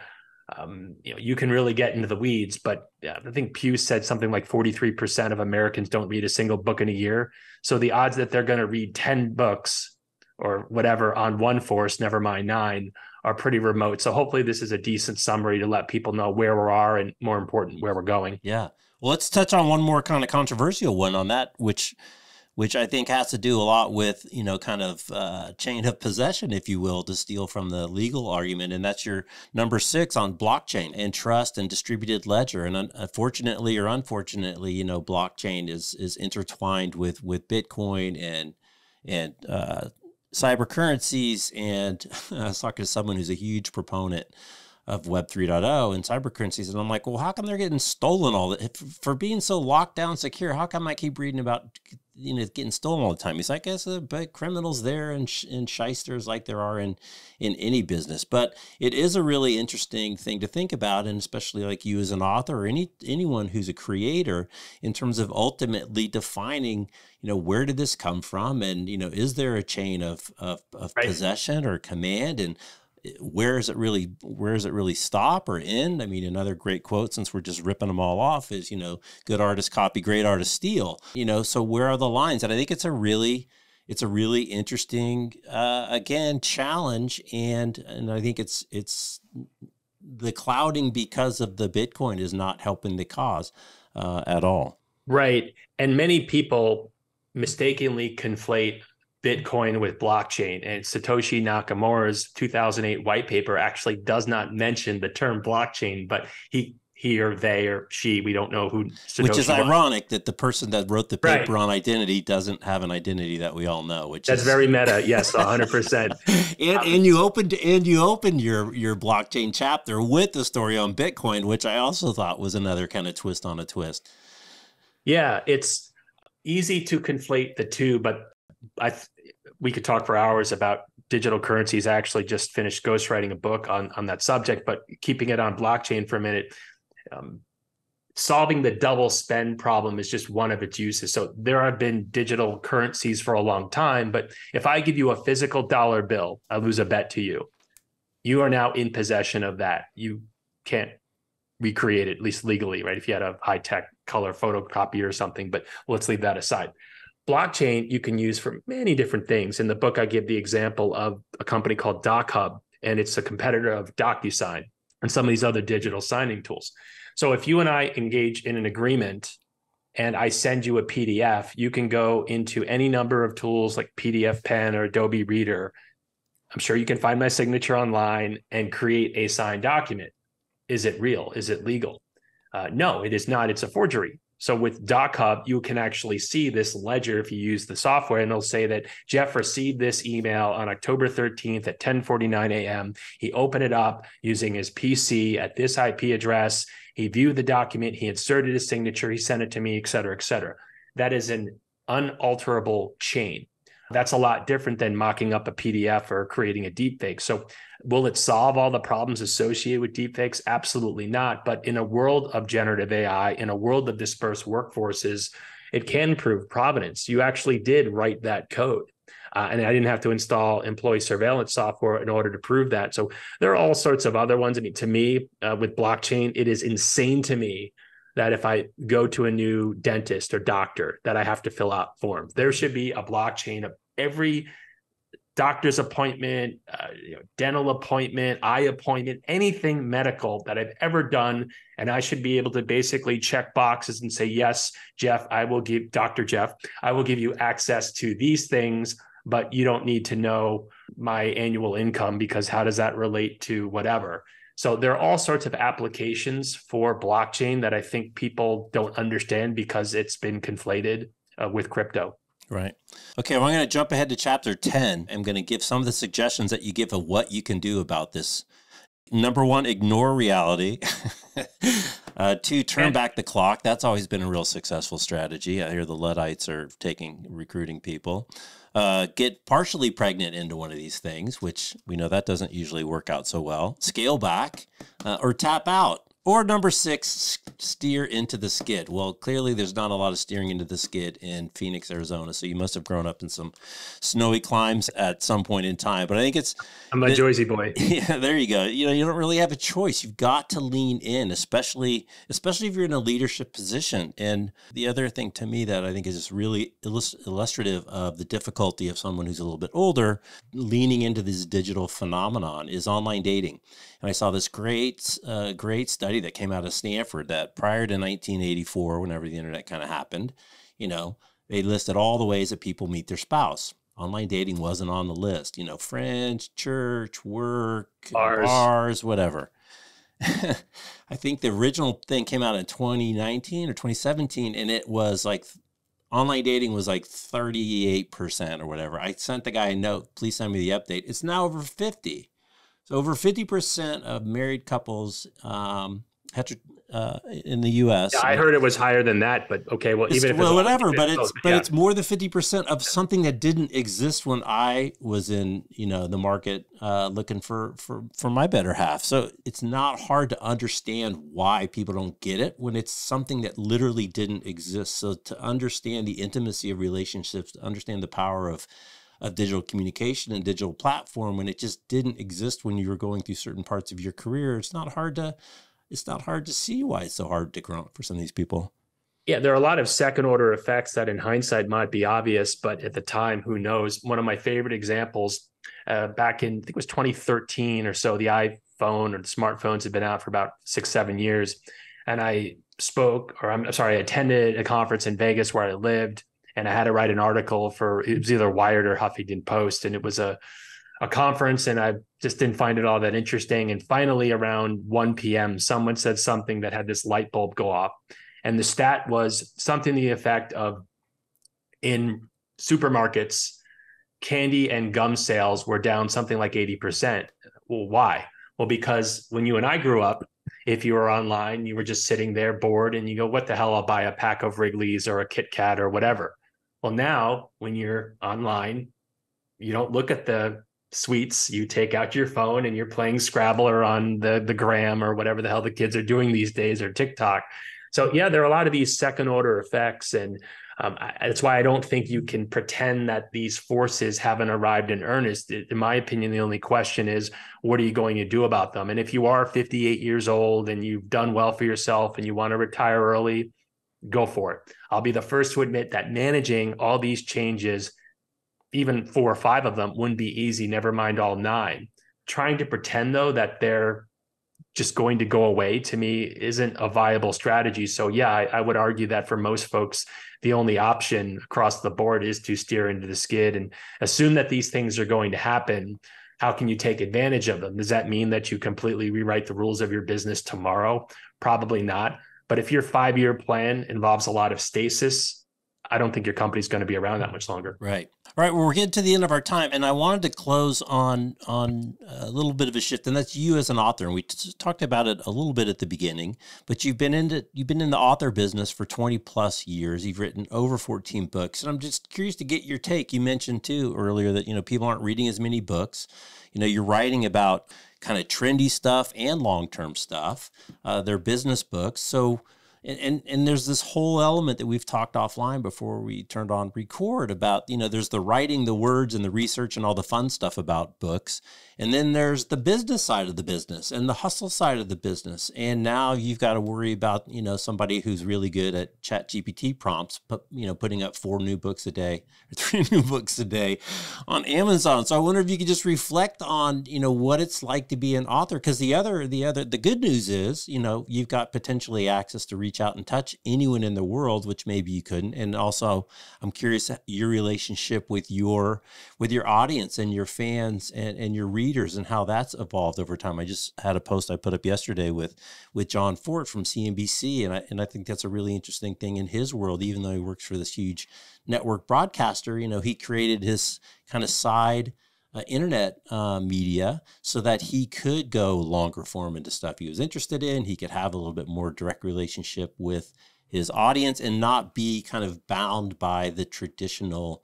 you can really get into the weeds, but I think Pew said something like 43% of Americans don't read a single book in a year. So the odds that they're going to read 10 books or whatever on one force, never mind 9, are pretty remote. So hopefully this is a decent summary to let people know where we are and, more important, where we're going. Yeah. Well, let's touch on one more kind of controversial one on that, which I think has to do a lot with, kind of chain of possession, if you will, to steal from the legal argument. And that's your number 6 on blockchain and trust and distributed ledger. And unfortunately or unfortunately, blockchain is intertwined with Bitcoin and cyber currencies. And I was talking to someone who's a huge proponent of Web 3.0 and cyber currencies. And I'm like, well, how come they're getting stolen all that for being so locked down secure? How come I keep reading about, getting stolen all the time? He's like, I guess but criminals there and shysters like there are in any business. But it is a really interesting thing to think about. And especially like you as an author or anyone who's a creator, in terms of ultimately defining, where did this come from? And, is there a chain of right. possession or command? And where does it really stop or end? I mean, another great quote, since we're just ripping them all off, is, good artists copy, great artists steal, so where are the lines? And I think it's a really interesting, again, challenge. And I think it's the clouding because of the Bitcoin is not helping the cause at all. Right. And many people mistakenly conflate Bitcoin with blockchain, and Satoshi Nakamura's 2008 white paper actually does not mention the term blockchain, but he or they or she, we don't know who Satoshi which is was. Ironic that the person that wrote the paper right. on identity doesn't have an identity that we all know, that's very meta. Yes, 100%. and you opened your blockchain chapter with the story on Bitcoin, which I also thought was another kind of twist on a twist. Yeah, it's easy to conflate the two, but we could talk for hours about digital currencies. I actually just finished ghostwriting a book on that subject, but keeping it on blockchain for a minute, solving the double spend problem is just one of its uses. So there have been digital currencies for a long time, but if I give you a physical dollar bill, I lose a bet to you. You are now in possession of that. You can't recreate it, at least legally, right? If you had a high-tech color photocopier or something, but let's leave that aside. Blockchain you can use for many different things. In the book, I give the example of a company called DocHub, and it's a competitor of DocuSign and some of these other digital signing tools. So if you and I engage in an agreement and I send you a PDF, you can go into any number of tools like PDF Pen or Adobe Reader. I'm sure you can find my signature online and create a signed document. Is it real? Is it legal? No, it is not. It's a forgery. So with DocHub, you can actually see this ledger if you use the software, and it'll say that Jeff received this email on October 13th at 10:49 a.m. He opened it up using his PC at this IP address. He viewed the document, he inserted his signature, he sent it to me, et cetera, et cetera. That is an unalterable chain. That's a lot different than mocking up a PDF or creating a deepfake. So will it solve all the problems associated with deepfakes? Absolutely not. But in a world of generative AI, in a world of dispersed workforces, it can prove provenance. You actually did write that code. And I didn't have to install employee surveillance software in order to prove that. So there are all sorts of other ones. I mean, to me, with blockchain, it is insane to me that if I go to a new dentist or doctor, that I have to fill out forms. There should be a blockchain of every doctor's appointment, dental appointment, eye appointment, anything medical that I've ever done. And I should be able to basically check boxes and say, yes, Jeff, Dr. Jeff, I will give you access to these things, but you don't need to know my annual income because how does that relate to whatever? So there are all sorts of applications for blockchain that I think people don't understand because it's been conflated with crypto. Right. Okay, well, I'm going to jump ahead to chapter 10. I'm going to give some of the suggestions that you give of what you can do about this. Number one, ignore reality. Two, turn back the clock. That's always been a real successful strategy. I hear the Luddites are recruiting people. Get partially pregnant into one of these things, which we know that doesn't usually work out so well. Scale back or tap out. Or number six, steer into the skid. Well, clearly there's not a lot of steering into the skid in Phoenix, Arizona. So you must have grown up in some snowy climes at some point in time. But I think I'm a Jersey boy. Yeah, there you go. You don't really have a choice. You've got to lean in, especially if you're in a leadership position. And the other thing to me that I think is just really illustrative of the difficulty of someone who's a little bit older leaning into this digital phenomenon is online dating. And I saw this great study that came out of Stanford that prior to 1984, whenever the internet kind of happened, they listed all the ways that people meet their spouse. Online dating wasn't on the list, friends, church, work, bars, whatever. I think the original thing came out in 2019 or 2017, and it was like online dating was like 38% or whatever. I sent the guy a note, please send me the update. It's now over 50. So over 50% of married couples in the U.S. Yeah, I heard it was higher than that, but okay, well, even if it's whatever, it's more than 50% of something that didn't exist when I was in the market looking for my better half. So it's not hard to understand why people don't get it when it's something that literally didn't exist. So to understand the intimacy of relationships, to understand the power of digital communication and digital platform when it just didn't exist when you were going through certain parts of your career, it's not hard to see why it's so hard to grow up for some of these people. Yeah, there are a lot of second order effects that in hindsight might be obvious, but at the time, who knows? One of my favorite examples back in, I think it was 2013 or so, the iPhone or the smartphones had been out for about 6-7 years. And I attended a conference in Vegas where I lived. And I had to write an article for, it was either Wired or Huffington Post. And it was a conference, and I just didn't find it all that interesting. And finally, around 1 p.m., someone said something that had this light bulb go off. And the stat was something to the effect of, in supermarkets, candy and gum sales were down something like 80%. Well, why? Well, because when you and I grew up, if you were online, you were just sitting there bored and you go, what the hell, I'll buy a pack of Wrigley's or a Kit Kat or whatever. Well, now when you're online, you don't look at the sweets. You take out your phone and you're playing Scrabble or on the gram or whatever the hell the kids are doing these days, or TikTok. So yeah, there are a lot of these second order effects. And that's why I don't think you can pretend that these forces haven't arrived in earnest. In my opinion, the only question is, what are you going to do about them? And if you are 58 years old and you've done well for yourself and you want to retire early, go for it. I'll be the first to admit that managing all these changes, even 4 or 5 of them, wouldn't be easy, never mind all 9. Trying to pretend, though, that they're just going to go away, to me, isn't a viable strategy. So yeah, I would argue that for most folks, the only option across the board is to steer into the skid and assume that these things are going to happen. How can you take advantage of them? Does that mean that you completely rewrite the rules of your business tomorrow? Probably not. But if your 5-year plan involves a lot of stasis, I don't think your company's going to be around that much longer. Right. All right. Well, we're getting to the end of our time, and I wanted to close on a little bit of a shift, and that's you as an author. And we talked about it a little bit at the beginning, but you've been in the author business for 20 plus years. You've written over 14 books, and I'm just curious to get your take. You mentioned too earlier that people aren't reading as many books. You're writing about kind of trendy stuff and long-term stuff. They're business books, so. And there's this whole element that we've talked offline before we turned on record about, there's the writing, the words and the research and all the fun stuff about books. And then there's the business side of the business and the hustle side of the business. And now you've got to worry about, somebody who's really good at ChatGPT prompts, but, putting up 4 new books a day or 3 new books a day on Amazon. So I wonder if you could just reflect on, what it's like to be an author. Because the good news is, you've got potentially access to reach out and touch anyone in the world, which maybe you couldn't. And also, I'm curious your relationship with your audience and your fans and your readers and how that's evolved over time. I just had a post I put up yesterday with John Fort from CNBC, and I think that's a really interesting thing in his world. Even though he works for this huge network broadcaster, he created his kind of side internet media so that he could go longer form into stuff he was interested in. He could have a little bit more direct relationship with his audience and not be kind of bound by the traditional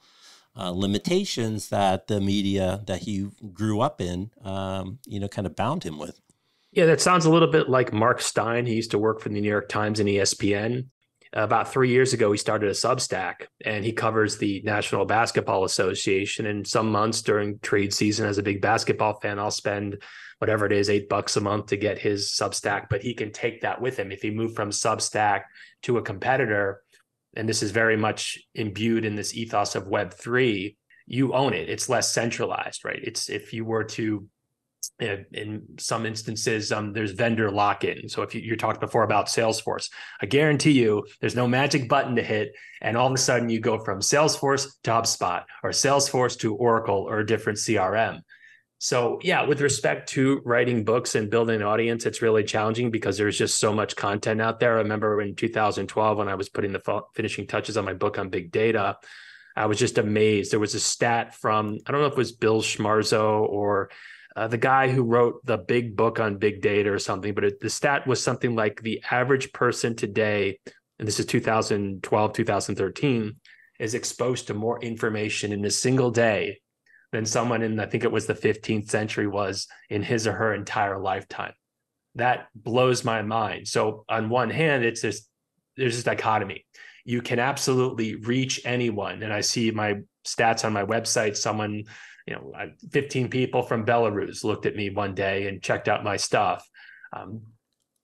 limitations that the media that he grew up in, kind of bound him with. Yeah, that sounds a little bit like Mark Stein. He used to work for the New York Times and ESPN. About 3 years ago, he started a Substack, and he covers the National Basketball Association. And some months during trade season, as a big basketball fan, I'll spend whatever it is, $8 a month to get his Substack. But he can take that with him. If he moved from Substack to a competitor, and this is very much imbued in this ethos of Web3, you own it. It's less centralized, right? It's if you were to, in some instances, there's vendor lock-in. So if you're talking before about Salesforce, I guarantee you there's no magic button to hit, and all of a sudden you go from Salesforce to HubSpot or Salesforce to Oracle or a different CRM. So yeah, with respect to writing books and building an audience, it's really challenging because there's just so much content out there. I remember in 2012 when I was putting the finishing touches on my book on big data, I was just amazed. There was a stat from, I don't know if it was Bill Schmarzo or the guy who wrote the big book on big data or something, but the stat was something like the average person today, and this is 2012, 2013, is exposed to more information in a single day than someone in, I think it was the 15th century was in his or her entire lifetime. That blows my mind. So on one hand, there's this dichotomy. You can absolutely reach anyone. And I see my stats on my website, someone, 15 people from Belarus looked at me one day and checked out my stuff.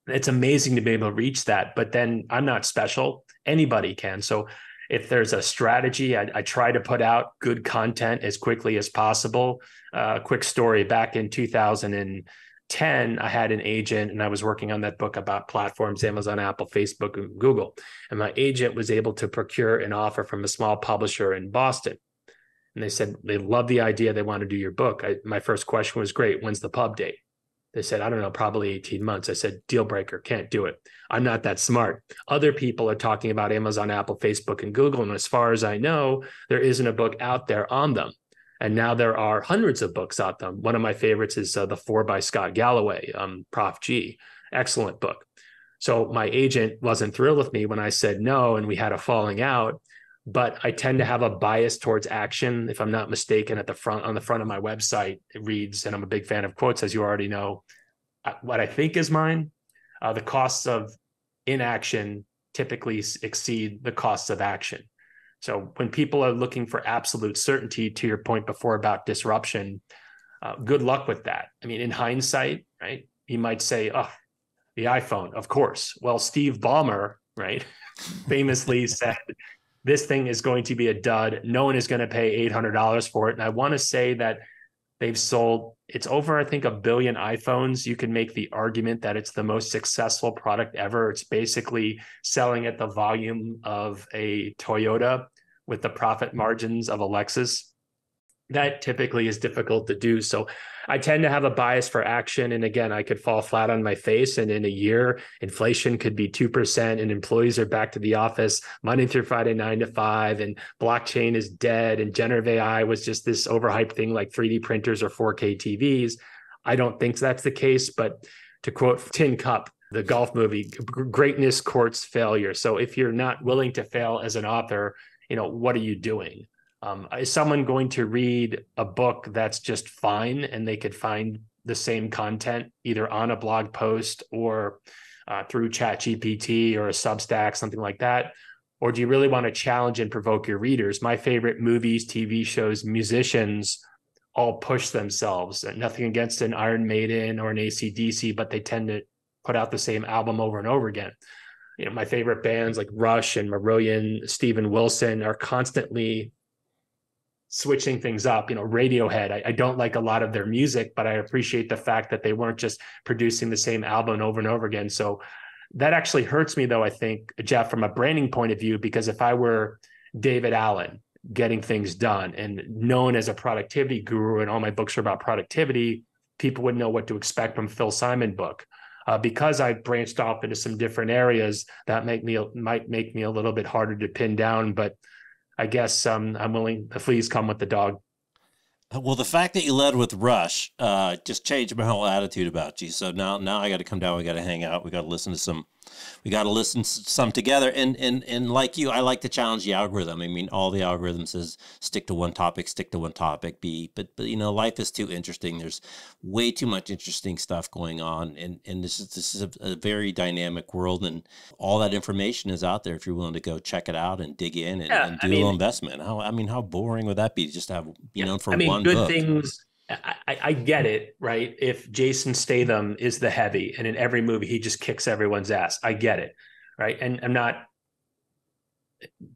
It's amazing to be able to reach that, but then I'm not special. Anybody can. So if there's a strategy, I try to put out good content as quickly as possible. Quick story, back in 2010, I had an agent and I was working on that book about platforms, Amazon, Apple, Facebook, and Google. And my agent was able to procure an offer from a small publisher in Boston. And they said, they love the idea. They want to do your book. My first question was, great, when's the pub date? They said, I don't know, probably 18 months. I said, deal breaker, can't do it. I'm not that smart. Other people are talking about Amazon, Apple, Facebook, and Google. And as far as I know, there isn't a book out there on them. And now there are hundreds of books out them. One of my favorites is The Four by Scott Galloway, Prof G. Excellent book. So my agent wasn't thrilled with me when I said no, and we had a falling out. But I tend to have a bias towards action. If I'm not mistaken, on the front of my website, it reads, and I'm a big fan of quotes, as you already know, what I think is mine. The costs of inaction typically exceed the costs of action. So when people are looking for absolute certainty, to your point before about disruption, good luck with that. I mean, in hindsight, right, you might say, oh, the iPhone, of course. Well, Steve Ballmer, right, famously said, this thing is going to be a dud. No one is going to pay $800 for it. And I want to say that they've sold, it's over, I think, 1 billion iPhones. You can make the argument that it's the most successful product ever. It's basically selling at the volume of a Toyota with the profit margins of a Lexus. that typically is difficult to do. So I tend to have a bias for action. And again, I could fall flat on my face. And in a year, inflation could be 2% and employees are back to the office Monday through Friday, 9 to 5. And blockchain is dead. And generative AI was just this overhyped thing like 3D printers or 4K TVs. I don't think that's the case. But to quote Tin Cup, the golf movie, greatness courts failure. So if you're not willing to fail as an author, what are you doing? Is someone going to read a book that's just fine and they could find the same content either on a blog post or through ChatGPT or a Substack, something like that? Or do you really want to challenge and provoke your readers? My favorite movies, TV shows, musicians all push themselves. Nothing against an Iron Maiden or an AC/DC, but they tend to put out the same album over and over again. My favorite bands like Rush and Marillion, Steven Wilson are constantly switching things up. Radiohead, I don't like a lot of their music, but I appreciate the fact that they weren't just producing the same album over and over again. So that actually hurts me, though, I think, Jeff, from a branding point of view, because if I were David Allen getting things done and known as a productivity guru and all my books are about productivity, people would know what to expect from Phil Simon book. Because I branched off into some different areas, that might make me a little bit harder to pin down, but I guess I'm willing. Please come with the dog. Well, the fact that you led with Rush just changed my whole attitude about you. So now I got to come down. We got to hang out. We got to listen to some. We got to listen to some together. And like you, I like to challenge the algorithm. I mean, all the algorithm says stick to one topic, but life is too interesting. There's way too much interesting stuff going on, and this is a very dynamic world, and all that information is out there if you're willing to go check it out and dig in and do a little investment. How boring would that be just to have known for one good book? Things. I get it, right? If Jason Statham is the heavy and in every movie he just kicks everyone's ass, I get it, right? And I'm not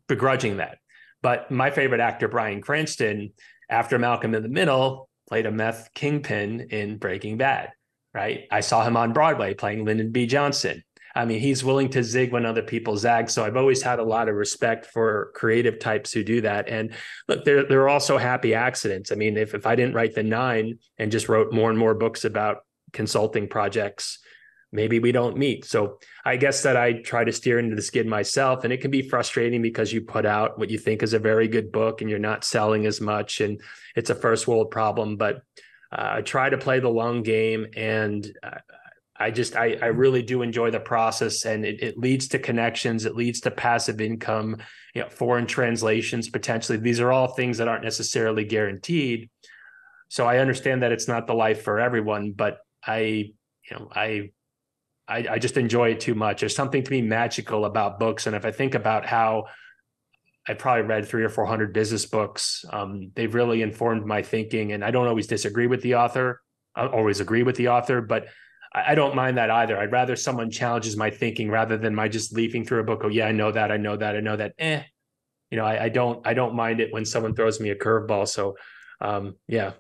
begrudging that. But my favorite actor, Bryan Cranston, after Malcolm in the Middle, played a meth kingpin in Breaking Bad, right? I saw him on Broadway playing Lyndon B. Johnson. I mean, he's willing to zig when other people zag. So I've always had a lot of respect for creative types who do that. And look, there are also happy accidents. I mean, if I didn't write the 9 and just wrote more and more books about consulting projects, maybe we don't meet. So I guess that I try to steer into the skid myself. And it can be frustrating because you put out what you think is a very good book and you're not selling as much. And it's a first world problem. But I try to play the long game, and I really do enjoy the process, and it leads to connections. It leads to passive income, foreign translations, potentially. These are all things that aren't necessarily guaranteed. So I understand that it's not the life for everyone, but I just enjoy it too much. There's something to me magical about books. And if I think about how I probably read 300 or 400 business books, they've really informed my thinking. And I don't always disagree with the author. I always agree with the author, but I don't mind that either. I'd rather someone challenges my thinking rather than my just leafing through a book. Oh yeah, I know that. I don't mind it when someone throws me a curveball. So, yeah.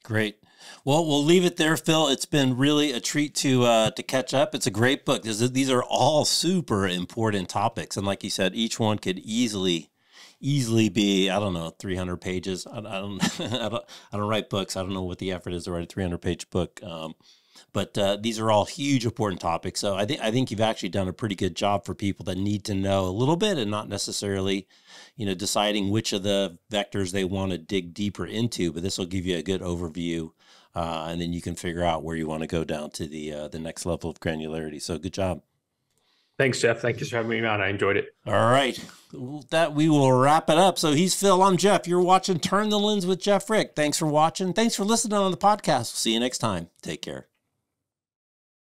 Great. Well, we'll leave it there, Phil. It's been really a treat to catch up. It's a great book. These are all super important topics, and like you said, each one could easily be, I don't know, 300 pages. I don't I don't write books. I don't know what the effort is to write a 300-page book. But these are all huge, important topics. So I think you've actually done a pretty good job for people that need to know a little bit and not necessarily, deciding which of the vectors they want to dig deeper into. But this will give you a good overview, and then you can figure out where you want to go down to the next level of granularity. So good job. Thanks, Jeff. Thank you for having me on. I enjoyed it. All right. That we will wrap it up. So he's Phil. I'm Jeff. You're watching Turn the Lens with Jeff Frick. Thanks for watching. Thanks for listening on the podcast. We'll see you next time. Take care.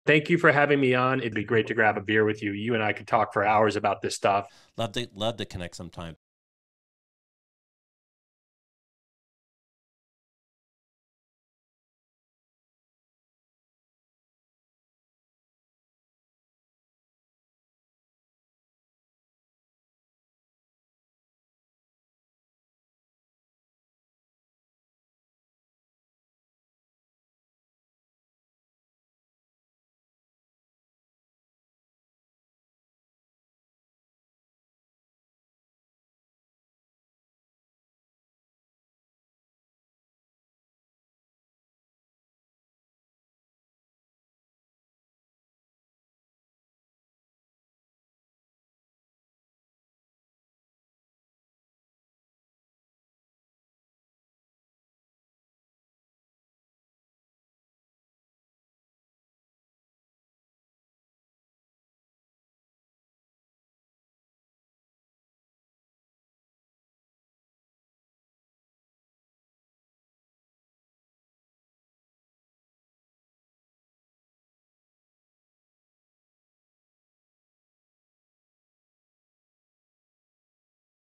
Thank you for having me on. It'd be great to grab a beer with you. You and I could talk for hours about this stuff. Love to connect sometime.